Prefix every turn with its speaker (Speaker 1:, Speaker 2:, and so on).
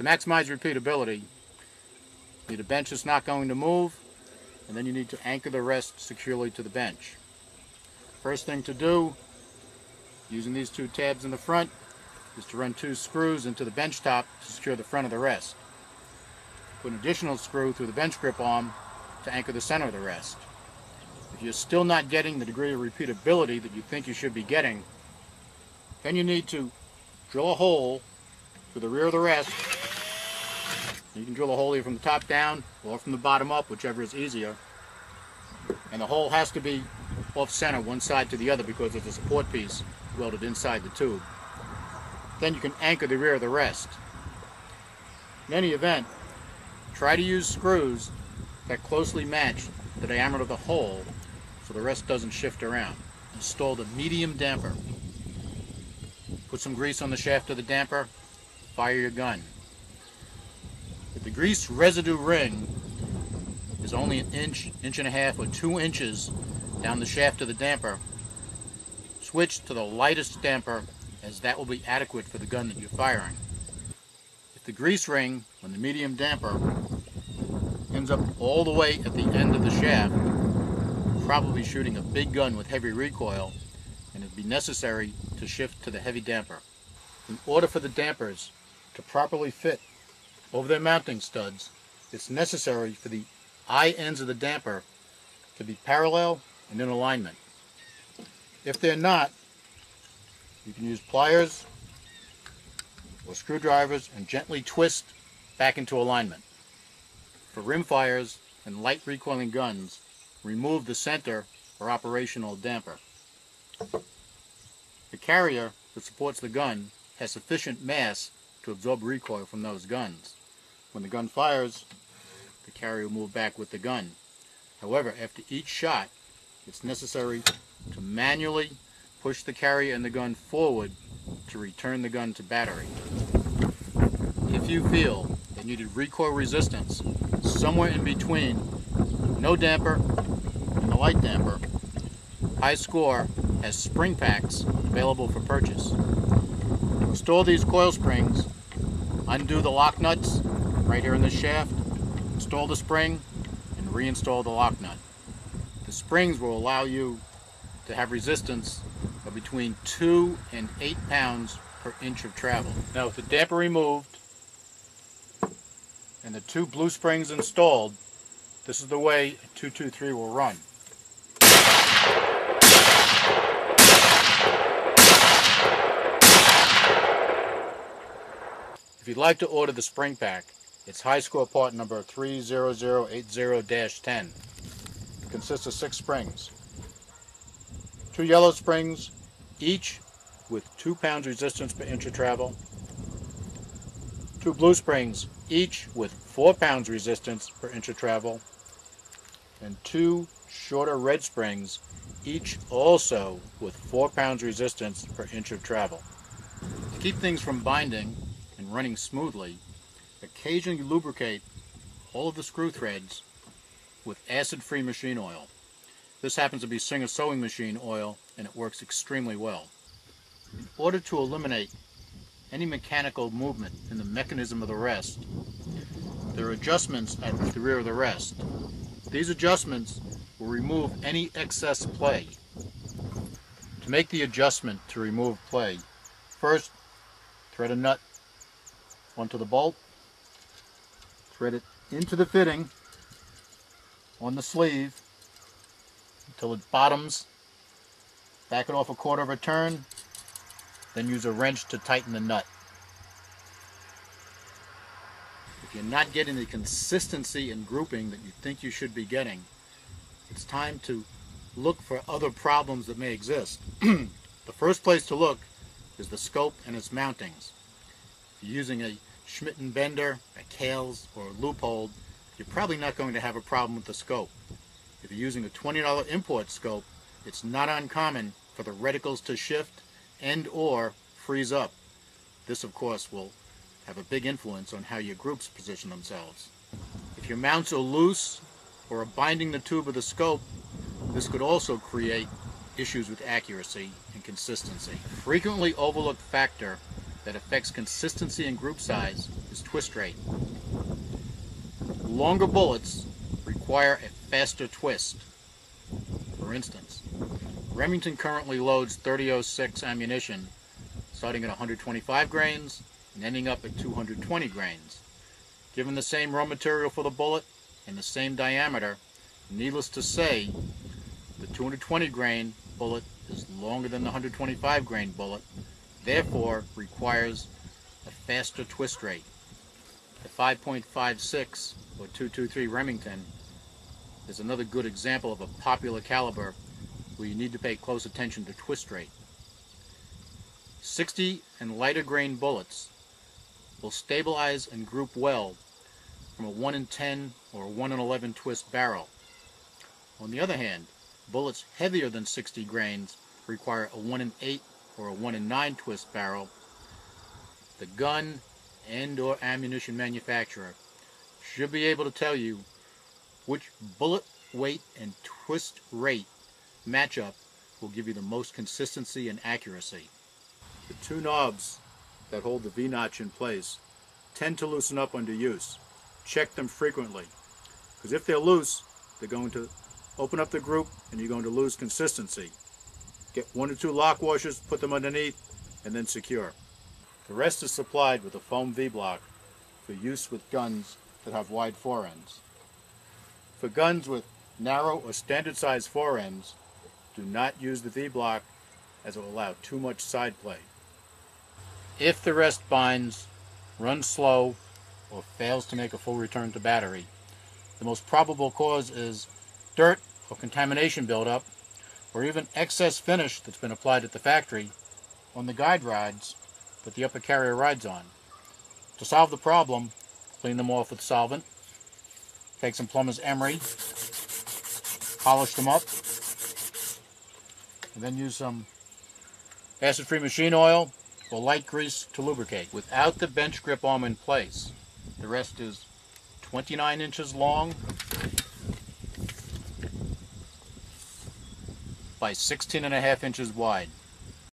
Speaker 1: To maximize repeatability, you need a bench that's not going to move, and then you need to anchor the rest securely to the bench. First thing to do, using these two tabs in the front, is to run 2 screws into the bench top to secure the front of the rest. Put an additional screw through the bench grip arm to anchor the center of the rest. If you're still not getting the degree of repeatability that you think you should be getting, then you need to drill a hole through the rear of the rest. You can drill a hole either from the top down or from the bottom up, whichever is easier. And the hole has to be off center, one side to the other, because there's a support piece welded inside the tube. Then you can anchor the rear of the rest. In any event, try to use screws that closely match the diameter of the hole so the rest doesn't shift around. Install the medium damper. Put some grease on the shaft of the damper, fire your gun. If the grease residue ring is only an inch, inch and a half, or 2 inches down the shaft of the damper, switch to the lightest damper, as that will be adequate for the gun that you're firing. If the grease ring on the medium damper ends up all the way at the end of the shaft, you're probably shooting a big gun with heavy recoil, and it'd be necessary to shift to the heavy damper. In order for the dampers to properly fit over their mounting studs, it's necessary for the eye ends of the damper to be parallel and in alignment. If they're not, you can use pliers or screwdrivers and gently twist back into alignment. For rimfires and light recoiling guns, remove the center or operational damper. The carrier that supports the gun has sufficient mass to absorb recoil from those guns. When the gun fires, the carrier will move back with the gun. However, after each shot, it's necessary to manually push the carrier and the gun forward to return the gun to battery. If you feel that you need recoil resistance somewhere in between no damper and the light damper, Hyskore has spring packs available for purchase. To install these coil springs, undo the lock nuts right here in the shaft, install the spring, and reinstall the lock nut. The springs will allow you to have resistance of between 2 and 8 pounds per inch of travel. Now, with the damper removed and the 2 blue springs installed, this is the way a 223 will run. If you'd like to order the spring pack, it's Hyskore part number 30080-10. It consists of 6 springs. 2 yellow springs, each with 2 pounds resistance per inch of travel. 2 blue springs, each with 4 pounds resistance per inch of travel. And 2 shorter red springs, each also with 4 pounds resistance per inch of travel. To keep things from binding and running smoothly, occasionally lubricate all of the screw threads with acid-free machine oil. This happens to be Singer sewing machine oil, and it works extremely well. In order to eliminate any mechanical movement in the mechanism of the rest, there are adjustments at the rear of the rest. These adjustments will remove any excess play. To make the adjustment to remove play, first thread a nut onto the bolt, thread it into the fitting on the sleeve until it bottoms, back it off a quarter of a turn, then use a wrench to tighten the nut. If you're not getting the consistency and grouping that you think you should be getting, it's time to look for other problems that may exist. The first place to look is the scope and its mountings. If you're using a Schmidt & Bender, a Kales, or a Loophole, you're probably not going to have a problem with the scope. If you're using a $20 import scope, it's not uncommon for the reticles to shift and or freeze up. This, of course, will have a big influence on how your groups position themselves. If your mounts are loose or are binding the tube of the scope, this could also create issues with accuracy and consistency. A frequently overlooked factor that affects consistency and group size is twist rate. Longer bullets require a faster twist. For instance, Remington currently loads .30-06 ammunition starting at 125 grains and ending up at 220 grains. Given the same raw material for the bullet and the same diameter, needless to say, the 220 grain bullet is longer than the 125 grain bullet, therefore requires a faster twist rate. The 5.56 or 223 Remington is another good example of a popular caliber where you need to pay close attention to twist rate. 60 and lighter grain bullets will stabilize and group well from a 1 in 10 or 1 in 11 twist barrel. On the other hand, bullets heavier than 60 grains require a 1 in 8 or a 1 in 9 twist barrel. The gun and/or ammunition manufacturer should be able to tell you which bullet weight and twist rate matchup will give you the most consistency and accuracy. The two knobs that hold the V-notch in place tend to loosen up under use. Check them frequently, because if they're loose, they're going to open up the group and you're going to lose consistency. Get 1 or 2 lock washers, put them underneath, and then secure. The rest is supplied with a foam V-block for use with guns that have wide foreends. For guns with narrow or standard size foreends, do not use the V-block as it will allow too much side play. If the rest binds, runs slow, or fails to make a full return to battery, the most probable cause is dirt or contamination buildup, or even excess finish that's been applied at the factory on the guide rods that the upper carrier rides on. To solve the problem, clean them off with solvent, take some plumber's emery, polish them up, and then use some acid-free machine oil or light grease to lubricate. Without the bench grip arm in place, the rest is 29 inches long by 16.5 inches wide.